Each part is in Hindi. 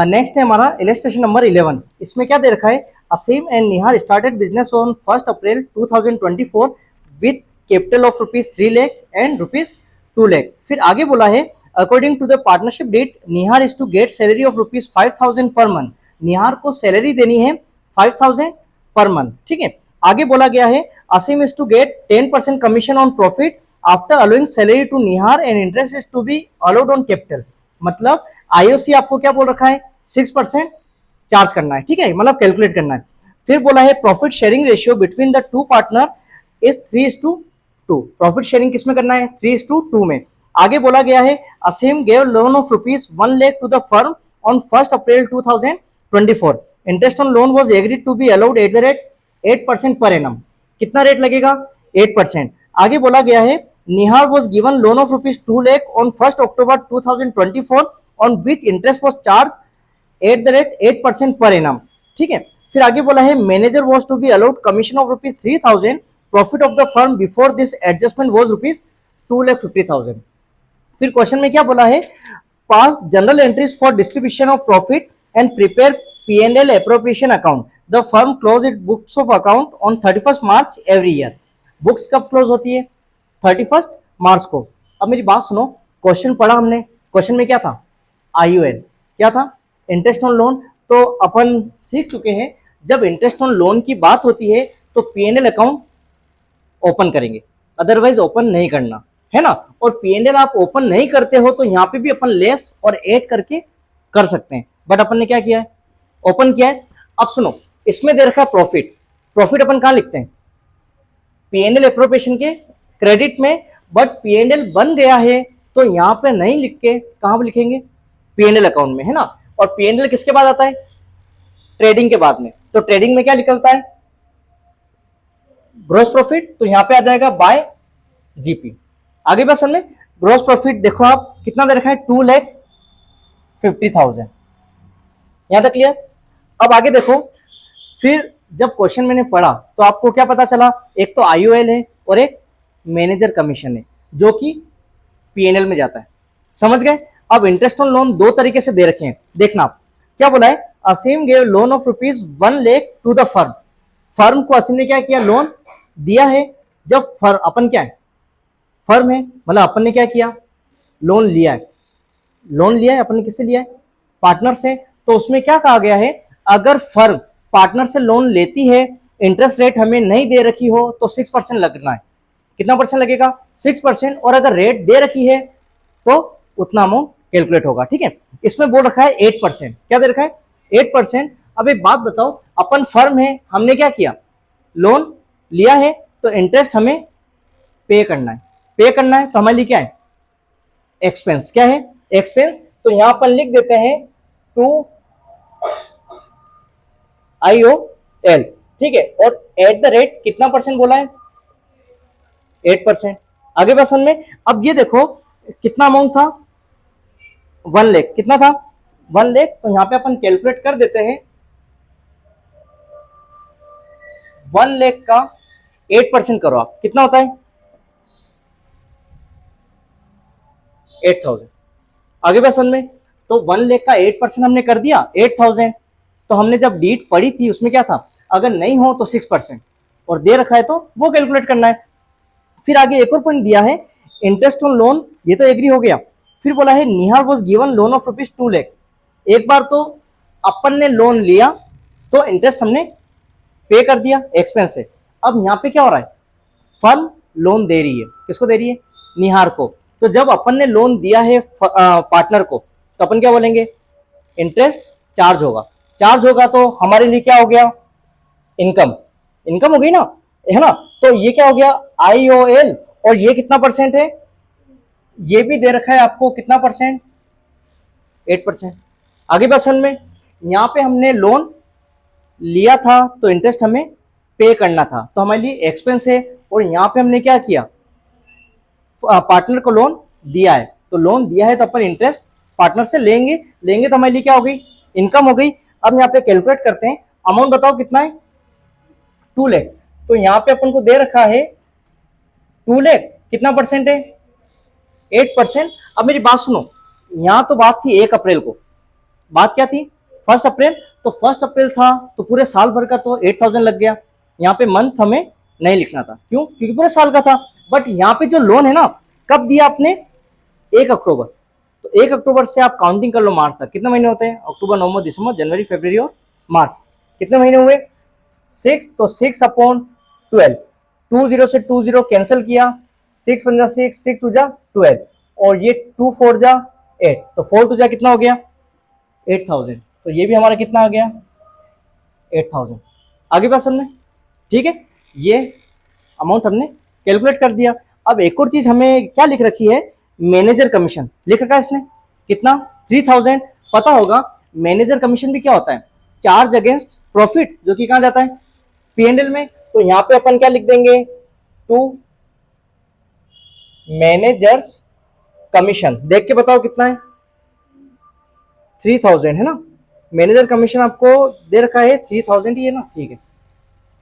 नेक्स्ट है हमारा इलस्ट्रेशन नंबर 11। इसमें क्या दे रखा है, Aseem and Nihar started business on 1 April 2024 with capital of ₹3 lakh and ₹2 lakh. फिर आगे बोला है according to the partnership deed Nihar is to get salary of ₹5,000 per month. निहार को सैलरी देनी है 5,000 पर मंथ, ठीक है। आगे बोला गया है असीम is to get 10% commission on profit after allowing salary to Nihar and interest is to be allowed on capital. मतलब आईओसी आपको क्या बोल रखा है, 6% चार्ज करना है, ठीक है, मतलब कैलकुलेट करना है। फिर बोला है profit sharing ratio between the two partner is 3:2। Profit sharing किसमें करना है, 3:2 में। आगे बोला गया है असीम gave loan of ₹1 lakh to the firm on 1 April 2024। Interest on loan was agreed to be allowed at the rate 8% per annum. कितना रेट लगेगा, 8%। आगे बोला गया है Nihar was given loan of ₹2 lakh on 1 October 2024 on which interest was charge at the rate 8% per annum, ठीक है। फिर आगे बोला है manager was to be allowed commission of ₹3,000। Profit of the firm before this adjustment was ₹2,50,000। फिर क्वेश्चन में क्या बोला है, pass journal entries for distribution of profit and prepare P&L appropriation account. The firm close it books of account on 31 March every year. Books कब क्लोज होती है, 31 मार्च को। अब मेरी बात सुनो, क्वेश्चन पढ़ा हमने, क्वेश्चन में क्या था, IOL क्या था, इंटरेस्ट ऑन लोन। तो अपन सीख चुके हैं जब इंटरेस्ट ऑन लोन की बात होती है तो P&L अकाउंट ओपन करेंगे, अदरवाइज ओपन नहीं करना है ना। और P&L आप ओपन नहीं करते हो तो यहाँ पे भी अपन लेस और ऐड करके कर सकते हैं, बट अपन ने क्या किया है, ओपन किया है। अब सुनो, इसमें दे रखा है प्रॉफिट। प्रॉफिट अपन कहां लिखते हैं, P&L एप्रोप्रिएशन के क्रेडिट में, बट P&L बन गया है तो यहां पे नहीं लिख के कहां पे लिखेंगे, P&L अकाउंट में, है ना। और P&L किसके बाद आता है, ट्रेडिंग के बाद में। तो ट्रेडिंग में क्या निकलता है, ग्रॉस प्रॉफिट, तो यहां पे आ जाएगा बाय जीपी। आगे बस हमने ग्रॉस प्रॉफिट देखो आप कितना दे रखा है, 2,50,000। यहां तक क्लियर। अब आगे देखो, फिर जब क्वेश्चन मैंने पढ़ा तो आपको क्या पता चला, एक तो IOL है और एक मैनेजर कमीशन है जो कि P&L में जाता है, समझ गए। अब इंटरेस्ट ऑन लोन दो तरीके से दे रखे हैं, देखना आप क्या बोला है, असीम gave loan of ₹1 lakh to the firm. Firm को असीम ने क्या किया, लोन दिया है। जब अपन क्या है, फर्म है, मतलब अपन ने क्या किया, लोन लिया है। लोन लिया है अपन ने, किससे लिया है, पार्टनर से। तो उसमें क्या कहा गया है, अगर फर्म पार्टनर से लोन लेती है, इंटरेस्ट रेट हमें नहीं दे रखी हो तो 6% लगना है। कितना परसेंट लगेगा, 6%। और अगर रेट दे रखी है तो उतना अमाउंट कैलकुलेट होगा, ठीक है। इसमें बोल रखा है 8%, क्या दे रखा है, 8%। अब एक बात बताओ, अपन फर्म है, हमने क्या किया, लोन लिया है, तो इंटरेस्ट हमें पे करना है। पे करना है तो हमारे लिए क्या है, एक्सपेंस। क्या है, एक्सपेंस। तो यहां पर लिख देते हैं 2IOL, ठीक है। और एट द रेट कितना परसेंट बोला है, 8%। आगे बस में, अब ये देखो कितना अमाउंट था, 1 लाख। कितना था, 1 लाख। तो यहां पे अपन कैलकुलेट कर देते हैं, 1 लाख का 8% करो आप, कितना होता है, 8,000। आगे बस में, तो 1 लाख का 8% हमने कर दिया 8,000। तो हमने जब डीट पढ़ी थी उसमें क्या था, अगर नहीं हो तो 6%, और दे रखा है तो वो कैलकुलेट करना है। फिर आगे एक और पॉइंट दिया है, इंटरेस्ट ऑन लोन, ये तो एग्री हो गया। फिर बोला है Nihar was given loan of ₹2 lakh. एक बार तो अपन ने लोन लिया तो इंटरेस्ट हमने पे कर दिया, एक्सपेंस है। अब यहाँ पे क्या हो रहा है, फर्म लोन दे रही है, किसको दे रही है, निहार को। तो जब अपन ने लोन दिया है पार्टनर को, तो अपन क्या बोलेंगे, इंटरेस्ट चार्ज होगा। चार्ज होगा तो हमारे लिए क्या हो गया, इनकम। इनकम हो गई ना, है ना। तो ये क्या हो गया, IOL। और ये कितना परसेंट है, ये भी दे रखा है आपको, कितना परसेंट, 8%। आगे बसन में, यहां पे हमने लोन लिया था तो इंटरेस्ट हमें पे करना था, तो हमारे लिए एक्सपेंस है। और यहां पे हमने क्या किया, पार्टनर को लोन दिया है, तो लोन दिया है तो अपन इंटरेस्ट पार्टनर से लेंगे। लेंगे तो हमारे लिए क्या हो गई, इनकम हो गई। अब यहाँ पे कैलकुलेट करते हैं, अमाउंट बताओ कितना है, 2 लाख। तो यहाँ पे अपन को दे रखा है 2 लाख, कितना परसेंट है, 8%। अब मेरी बात सुनो, यहाँ तो बात थी 1 अप्रैल को, बात क्या थी, फर्स्ट अप्रैल, तो फर्स्ट अप्रैल था तो पूरे साल भर का तो 8000 लग गया। यहाँ पे मंथ हमें नहीं लिखना था, क्यों? क्योंकि पूरे साल का था। बट यहाँ पे जो लोन है ना, कब दिया आपने? 1 अक्टूबर। तो 1 अक्टूबर से आप काउंटिंग कर लो मार्च तक, कितने महीने होते हैं? अक्टूबर, नवंबर, दिसंबर, जनवरी, फरवरी और मार्च। कितने महीने हुए? 6। तो 6/12, 20 से 20 कैंसिल किया, 6 1 6, 6 2 12, और ये 2 4 8, तो 4 2 कितना हो गया? 8000। तो ये भी हमारा कितना आ गया? 8000। आगे बात समझ में? ठीक है, ये अमाउंट हमने कैलकुलेट कर दिया। अब एक और चीज हमें क्या लिख रखी है? मैनेजर कमीशन लिख रखा है इसने, कितना? 3000। पता होगा मैनेजर कमीशन भी क्या होता है? चार्ज अगेंस्ट प्रॉफिट, जो कि कहां जाता है? पीएनएल में। तो यहां पे अपन क्या लिख देंगे? To managers commission. देख के बताओ कितना है? 3000 है ना। मैनेजर कमीशन आपको दे रखा है 3000 ही है ना, ठीक है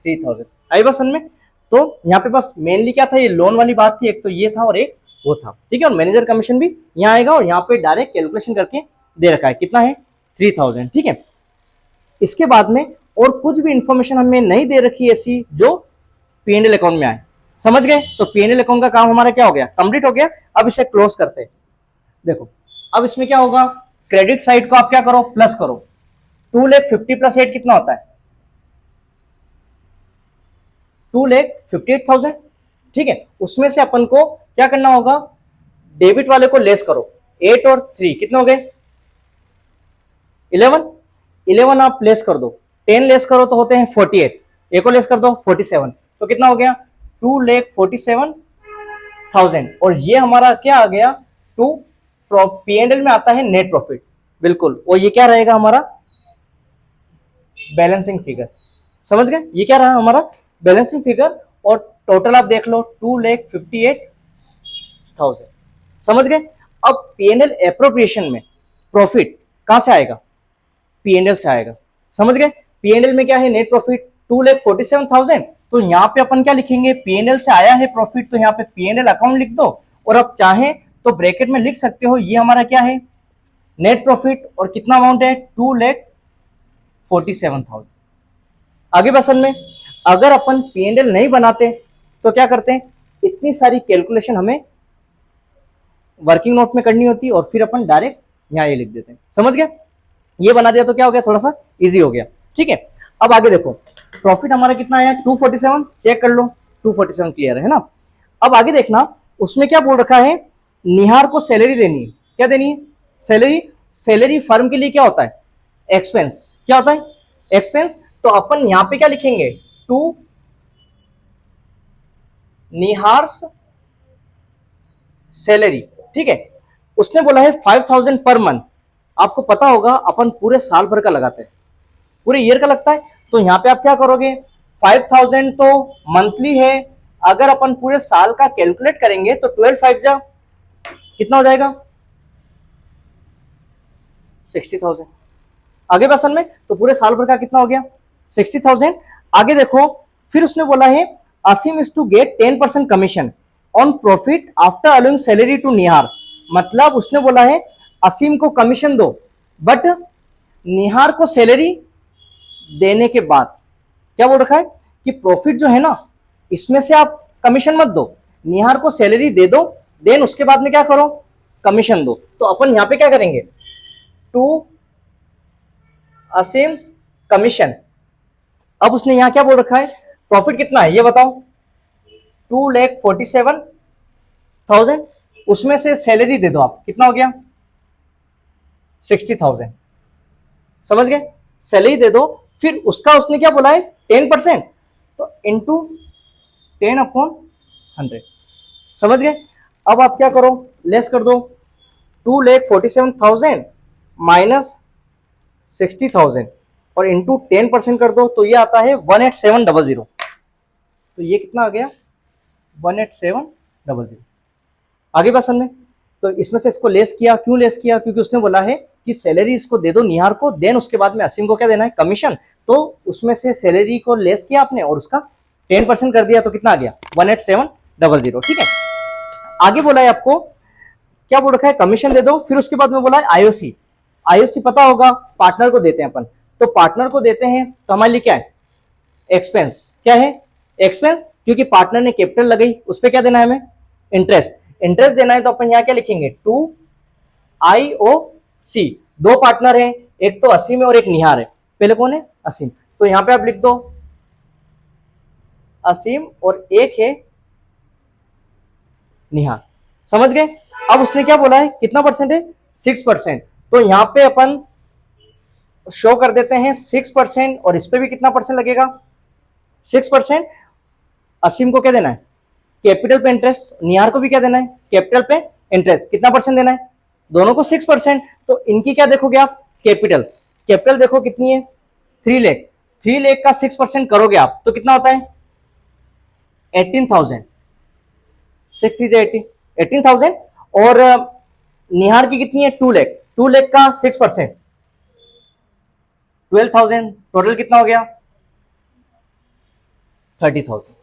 3000। आई बस में। तो यहाँ पे बस मेनली क्या था, ये लोन वाली बात थी, एक तो ये था और एक वो था, ठीक है। और मैनेजर कमीशन भी यहाँ आएगा, और यहाँ पे डायरेक्ट कैलकुलेशन करके दे रखा है, कितना है? 3000, ठीक है। इसके बाद में और कुछ भी इंफॉर्मेशन हमें नहीं दे रखी ऐसी जो पीएनएल अकाउंट में आए। समझ गए? तो पीएनएल अकाउंट का काम हमारा क्या हो गया? कंप्लीट हो गया। अब इसे क्लोज करते हैं। देखो अब इसमें क्या होगा? क्रेडिट साइड को आप क्या करो? प्लस करो। 2,50,000 प्लस 8 कितना होता है? 2,58,000, ठीक है। उसमें से अपन को क्या करना होगा? डेबिट वाले को लेस करो। 8 और 3 कितने हो गए? 11। 11 आप लेस कर दो, 10 लेस करो तो होते हैं 48, एक और लेस कर दो 47, तो कितना हो गया? 2,47,000। और ये हमारा क्या आ गया? टू पीएनएल में आता है नेट प्रॉफिट, बिल्कुल। और ये क्या रहेगा हमारा? Balancing figure. समझ गए? ये क्या रहा हमारा? Balancing figure. और टोटल आप देख लो 2,58,000। समझ गए? अब पीएनएल एप्रोप्रिएशन में प्रॉफिट कहां से आएगा? पीएनएल से आएगा। समझ गए? पीएनएल में क्या है? Net profit 2,47,000। तो यहां पे अपन क्या लिखेंगे? पीएनएल से आया है प्रॉफिट, तो यहां पे पीएनएल अकाउंट लिख दो, और अब चाहे तो ब्रैकेट में लिख सकते हो ये हमारा क्या है? Net profit. और कितना अमाउंट है? 2,47,000। आगे बसन में अगर अपन पीएनएल नहीं बनाते तो क्या करते हैं? इतनी सारी कैलकुलेशन हमें वर्किंग नोट में करनी होती, और फिर अपन डायरेक्ट यहां ये लिख देते हैं। समझ गए? ये बना दिया तो क्या हो गया? थोड़ा सा इजी हो गया, ठीक है। अब आगे देखो, प्रॉफिट हमारा कितना आया? 247। चेक कर लो, 247 क्लियर है ना। अब आगे देखना, उसमें क्या बोल रखा है? निहार को सैलरी देनी है। क्या देनी है? सैलरी। सैलरी फर्म के लिए क्या होता है? एक्सपेंस। क्या होता है? एक्सपेंस। तो अपन यहां पे क्या लिखेंगे? टू निहार्स सैलरी, ठीक है। उसने बोला है 5,000 पर मंथ। आपको पता होगा अपन पूरे साल भर का लगाते हैं, पूरे ईयर का लगता है। तो यहां पे आप क्या करोगे? 5,000 तो मंथली है, अगर अपन पूरे साल का कैलकुलेट करेंगे तो 12 5 जा कितना हो जाएगा? 60,000। आगे पर्सन में तो पूरे साल भर का कितना हो गया? 60,000। आगे देखो, फिर उसने बोला है असीम is to get 10% commission on profit after allowing salary to Nihar. मतलब उसने बोला है असीम को कमीशन दो, बट निहार को सैलरी देने के बाद। क्या बोल रखा है? कि प्रॉफिट जो है ना, इसमें से आप कमीशन मत दो, निहार को सैलरी दे दो, देन उसके बाद में क्या करो? कमीशन दो। तो अपन यहां पे क्या करेंगे? To Asim's commission. अब उसने यहां क्या बोल रखा है? प्रॉफिट कितना है ये बताओ? 2,47,000। उसमें से सैलरी दे दो आप, कितना हो गया? 60,000। समझ गए? सैलरी दे दो, फिर उसका उसने क्या बोला है? 10%, तो इंटू 10/100। समझ गए? अब आप क्या करो? लेस कर दो, 2,47,000 माइनस 60,000 और इंटू 10% कर दो, तो ये आता है 18700। तो ये कितना आ गया? 18700। आगे बात समझ में? तो इसमें से इसको लेस किया, क्यों लेस किया? क्योंकि उसने बोला है कि सैलरी इसको दे दो निहार को, देन उसके बाद में असीम को क्या देना है? कमीशन। तो उसमें से सैलरी को लेस किया आपने और उसका 10% कर दिया, तो कितना आ गया? 18700, ठीक है। आगे बोला है आपको क्या बोल रखा है? कमीशन दे दो, फिर उसके बाद में बोला है आईओसी। आईओसी पता होगा, पार्टनर को देते हैं अपन, तो पार्टनर को देते हैं तो हमारे लिए क्या है, एक्सपेंस। क्या है, एक्सपेंस, क्योंकि पार्टनर ने कैपिटल लगाई, उस पर क्या देना है हमें, इंटरेस्ट। इंटरेस्ट देना है तो अपन यहाँ क्या लिखेंगे, टू आई ओ सी। दो पार्टनर हैं, एक तो असीम है और एक निहार है। पहले कौन है, असीम, तो यहां पे आप लिख दो असीम और एक है निहार। समझ गए। अब उसने क्या बोला है, कितना परसेंट है, 6%। तो यहां पे अपन शो कर देते हैं 6%, और इस पे भी कितना परसेंट लगेगा, 6%। असीम को क्या देना है, कैपिटल पे इंटरेस्ट, निहार को भी क्या देना है, कैपिटल पे इंटरेस्ट। कितना परसेंट देना है, दोनों को 6%। तो इनकी क्या देखोगे आप, कैपिटल, कैपिटल देखो कितनी है, 3 लाख। 3 लाख का 6% करोगे आप तो कितना होता है, 18,000। 6 3 80, 18,000। और निहार की कितनी है, 2 लाख। 2 लाख का 6%, 12,000। टोटल कितना हो गया, 30,000।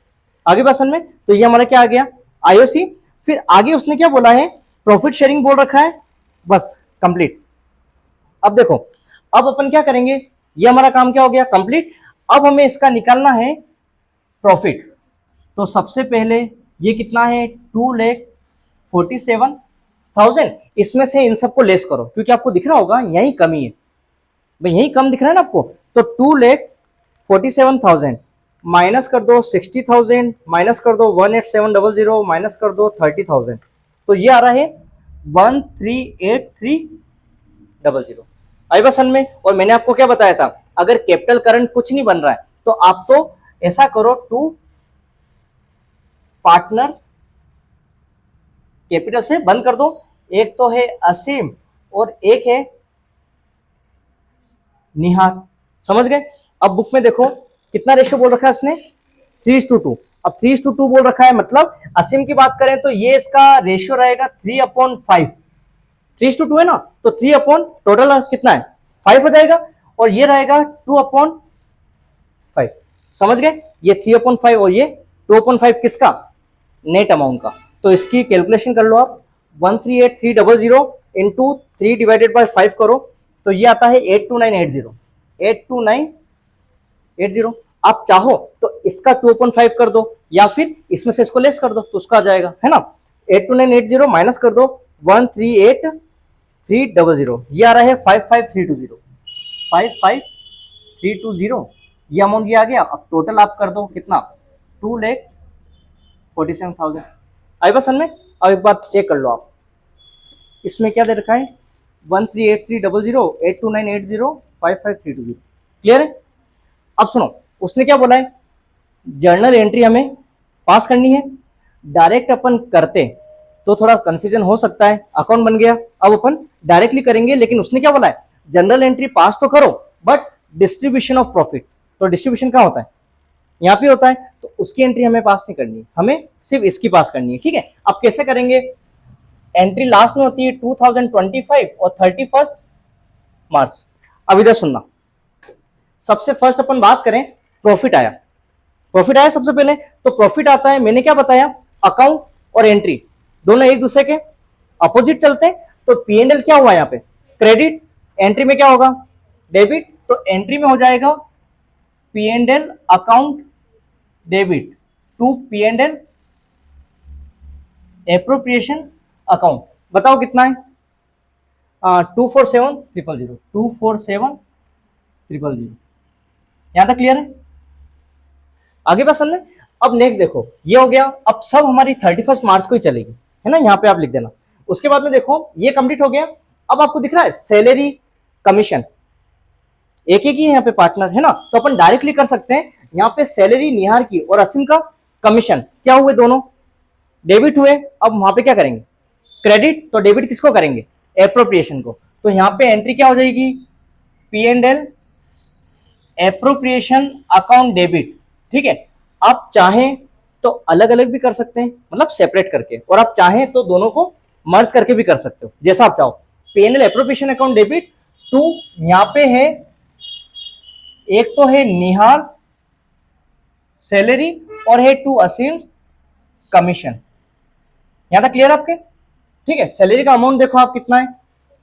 आगे पर्सन में, तो ये हमारा क्या आ गया, आईओसी। फिर आगे उसने क्या बोला है, प्रॉफिट शेयरिंग बोल रखा है, बस कंप्लीट। अब देखो, अब अपन क्या करेंगे, ये हमारा काम क्या हो गया, कंप्लीट। अब हमें इसका निकालना है प्रॉफिट। तो सबसे पहले ये कितना है, 2,47,000। इसमें से इन सबको लेस करो, क्योंकि आपको दिख रहा होगा यही कमी है भाई, यही कम दिख रहा है ना आपको। तो 2,47,000 माइनस कर दो 60,000, माइनस कर दो 18700, माइनस कर दो 30,000। तो ये आ रहा है 138300। आई बस में। और मैंने आपको क्या बताया था, अगर कैपिटल करंट कुछ नहीं बन रहा है तो आप तो ऐसा करो, 2 पार्टनर्स कैपिटल से बंद कर दो। एक तो है असीम और एक है निहार। समझ गए। अब बुक में देखो कितना रेशियो बोल रखा है इसने, 3:2। अब 3:2 बोल रखा है, मतलब असीम की बात करें तो ये इसका रेशियो रहेगा 3/5। 3:2 है ना, तो 3 अपॉन टोटल कितना है, 5 हो जाएगा। और ये रहेगा 2/5। समझ गए, ये 3/5 और ये 2/5 किसका, नेट अमाउंट का। तो इसकी कैलकुलेशन कर लो आप, 138,300 इंटू 3 डिवाइडेड बाय 5 करो, तो ये आता है 82980। 82980। आप चाहो तो इसका 2/5 कर दो, या फिर इसमें से इसको लेस कर दो तो उसका आ जाएगा, है ना। 82980 माइनस कर दो 138,300, ये आ रहा है 55,320। 55,320 ये अमाउंट ये आ गया। अब टोटल आप कर दो कितना, 2,47,000। आई बस में। अब एक बार चेक कर लो आप, इसमें क्या दे रखा है, 138,300, 82980, 55,320। क्लियर है। अब सुनो, उसने क्या बोला है, जर्नल एंट्री हमें पास करनी है। डायरेक्ट अपन करते तो थोड़ा कंफ्यूजन हो सकता है, अकाउंट बन गया, अब अपन डायरेक्टली करेंगे। लेकिन उसने क्या बोला है, जनरल एंट्री पास तो करो बट डिस्ट्रीब्यूशन ऑफ प्रॉफिट। तो डिस्ट्रीब्यूशन क्या होता है, यहाँ पे होता है, तो उसकी एंट्री हमें पास नहीं करनी, हमें सिर्फ इसकी पास करनी है। ठीक है। अब कैसे करेंगे, एंट्री लास्ट में होती है 2025 और 31 मार्च। अब इधर सुनना, सबसे फर्स्ट अपन बात करें, प्रॉफिट आया। प्रॉफिट आया सबसे पहले, तो प्रॉफिट आता है, मैंने क्या बताया, अकाउंट और एंट्री दोनों एक दूसरे के अपोजिट चलते हैं। तो P&L क्या हुआ यहाँ पे, क्रेडिट, एंट्री में क्या होगा, डेबिट। तो एंट्री में हो जाएगा P&L account debit to P&L appropriation account. बताओ कितना है, 247,000। 247,000। यहां तक क्लियर है। आगे बात सुन ले। अब नेक्स्ट देखो, ये हो गया। अब सब हमारी 31 मार्च को ही चलेगी, है ना, यहाँ पे आप लिख देना। उसके बाद में देखो ये कंप्लीट हो गया। अब आपको दिख रहा है सैलरी कमीशन, एक एक ही यहाँ पे पार्टनर है ना, तो अपन डायरेक्टली कर सकते हैं। यहाँ पे सैलरी निहार की और असीम का कमीशन क्या हुए, दोनों डेबिट हुए। अब वहां पे क्या करेंगे, क्रेडिट। तो डेबिट किसको करेंगे, एप्रोप्रिएशन को। तो यहाँ पे एंट्री क्या हो जाएगी, P&L एप्रोप्रिएशन अकाउंट डेबिट। ठीक है। आप चाहें तो अलग अलग भी कर सकते हैं, मतलब सेपरेट करके, और आप चाहें तो दोनों को मर्ज करके भी कर सकते हो, जैसा आप चाहो। P&L appropriation account debit to, यहां पे है, एक तो है निहार सैलरी और है टू असीम कमीशन। यहां तक क्लियर आपके। ठीक है। सैलरी का अमाउंट देखो आप कितना है,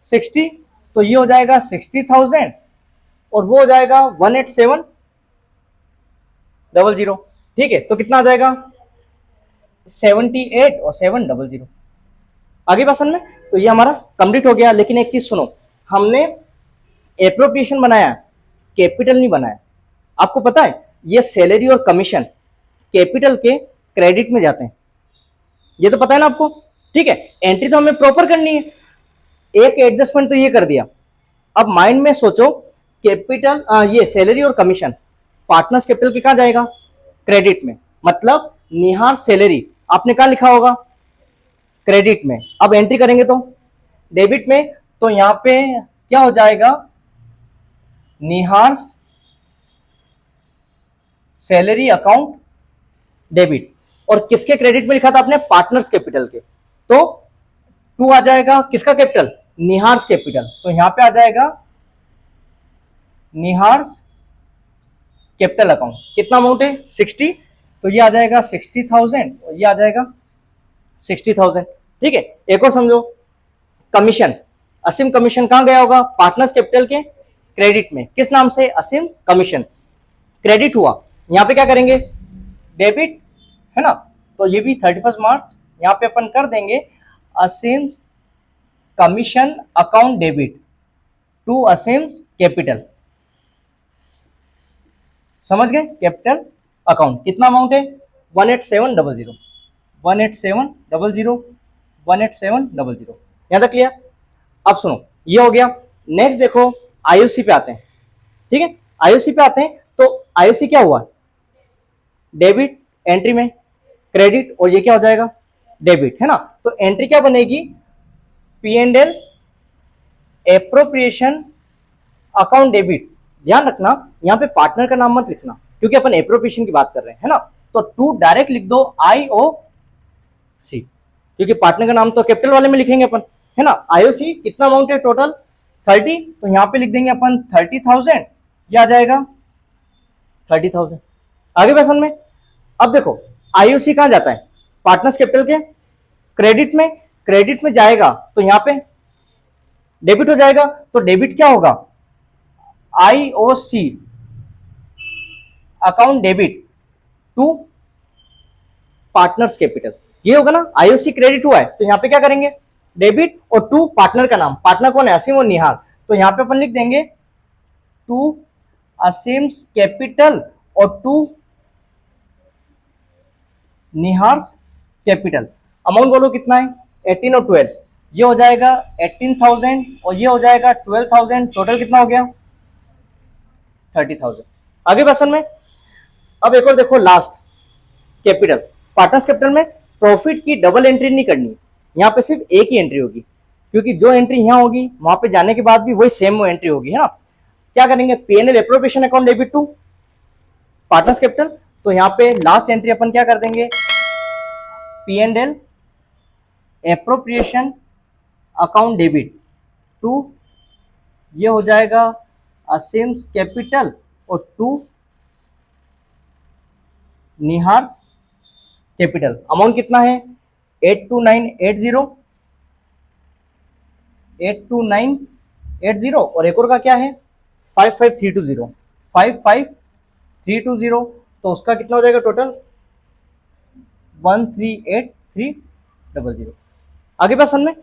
60, तो ये हो जाएगा 60,000 और वो हो जाएगा 187,000। ठीक है, तो कितना आ जाएगा 78 और 700। आगे बात समझ में? तो ये हमारा कंप्लीट हो गया। लेकिन एक चीज सुनो, हमने एप्रोप्रिएशन बनाया, कैपिटल नहीं बनाया। आपको पता है ये सैलरी और कमीशन कैपिटल के क्रेडिट में जाते हैं, ये तो पता है ना आपको। ठीक है, एंट्री तो हमें प्रॉपर करनी है। एक एडजस्टमेंट तो ये कर दिया। अब माइंड में सोचो, कैपिटल ये सैलरी और कमीशन पार्टनर्स कैपिटल के कहां जाएगा, क्रेडिट में। मतलब निहार सैलरी आपने कहां लिखा होगा, क्रेडिट में। अब एंट्री करेंगे तो डेबिट में, तो यहां पे क्या हो जाएगा, निहार सैलरी अकाउंट डेबिट। और किसके क्रेडिट में लिखा था आपने, पार्टनर्स कैपिटल के। तो टू आ जाएगा किसका कैपिटल, निहार्स कैपिटल। तो यहां पे आ जाएगा निहार्स कैपिटल अकाउंट। कितना अमाउंट है 60, तो ये आ जाएगा 60,000 और ये आ जाएगा 60,000। ठीक है, एक और समझो, कमीशन, असीम कमीशन कहां गया होगा, पार्टनर्स कैपिटल के क्रेडिट में। किस नाम से, असीम कमीशन। क्रेडिट हुआ, यहां पे क्या करेंगे, डेबिट, है ना। तो ये भी 31 मार्च यहां पे अपन कर देंगे, Asim commission account debit to Asim capital. समझ गए, कैपिटल अकाउंट। कितना अमाउंट है 187,000, 187,000, 187,000। यहां तक क्लियर। अब सुनो, ये हो गया। नेक्स्ट देखो, आईओसी पे आते हैं। ठीक है, आईओसी पे आते हैं। तो आईओसी क्या हुआ, डेबिट एंट्री में, क्रेडिट, और ये क्या हो जाएगा, डेबिट, है ना। तो एंट्री क्या बनेगी, P&L एप्रोप्रिएशन अकाउंट डेबिट। ध्यान रखना, यहां पे पार्टनर का नाम मत लिखना, क्योंकि अपन एप्रोप्रिएशन की बात कर रहे हैं, है ना। तो टू डायरेक्ट लिख दो IOC, क्योंकि पार्टनर का नाम तो कैपिटल वाले में लिखेंगे अपन, है ना। IOC कितना अमाउंट है टोटल 30, तो यहां पे लिख देंगे अपन 30,000, ये आ जाएगा 30,000। आगे पैसन में, अब देखो IOC कहां जाता है, पार्टनर्स कैपिटल के क्रेडिट में। क्रेडिट में जाएगा तो यहां पे डेबिट हो जाएगा। तो डेबिट क्या होगा, IOC account debit to partners capital, ये होगा ना। IOC क्रेडिट हुआ है, तो यहां पे क्या करेंगे, डेबिट, और टू पार्टनर का नाम, पार्टनर कौन है, असीम और निहार। तो यहां पे अपन लिख देंगे टू असीम्स कैपिटल और टू निहार्स कैपिटल। अमाउंट बोलो कितना है, 18 और 12, ये हो जाएगा 18,000 और ये हो जाएगा 12,000। टोटल कितना हो गया 30,000। आगे क्वेश्चन में, अब एक और देखो, लास्ट कैपिटल, पार्टनर्स कैपिटल में प्रॉफिट की डबल एंट्री नहीं करनी, यहाँ पे सिर्फ एक ही एंट्री होगी, क्योंकि जो एंट्री यहाँ होगी वहां पे जाने के बाद भी वही सेम एंट्री होगी, है ना। क्या करेंगे, P&L appropriation account debit to partners capital. तो यहाँ पे लास्ट एंट्री अपन क्या कर देंगे, P&L appropriation account debit to, ये हो जाएगा असीम्स कैपिटल और टू निहार्स कैपिटल। अमाउंट कितना है 82980, 82980, और एक और का क्या है 55320, 55320। तो उसका कितना हो जाएगा टोटल 138,300। आगे बात समझ में।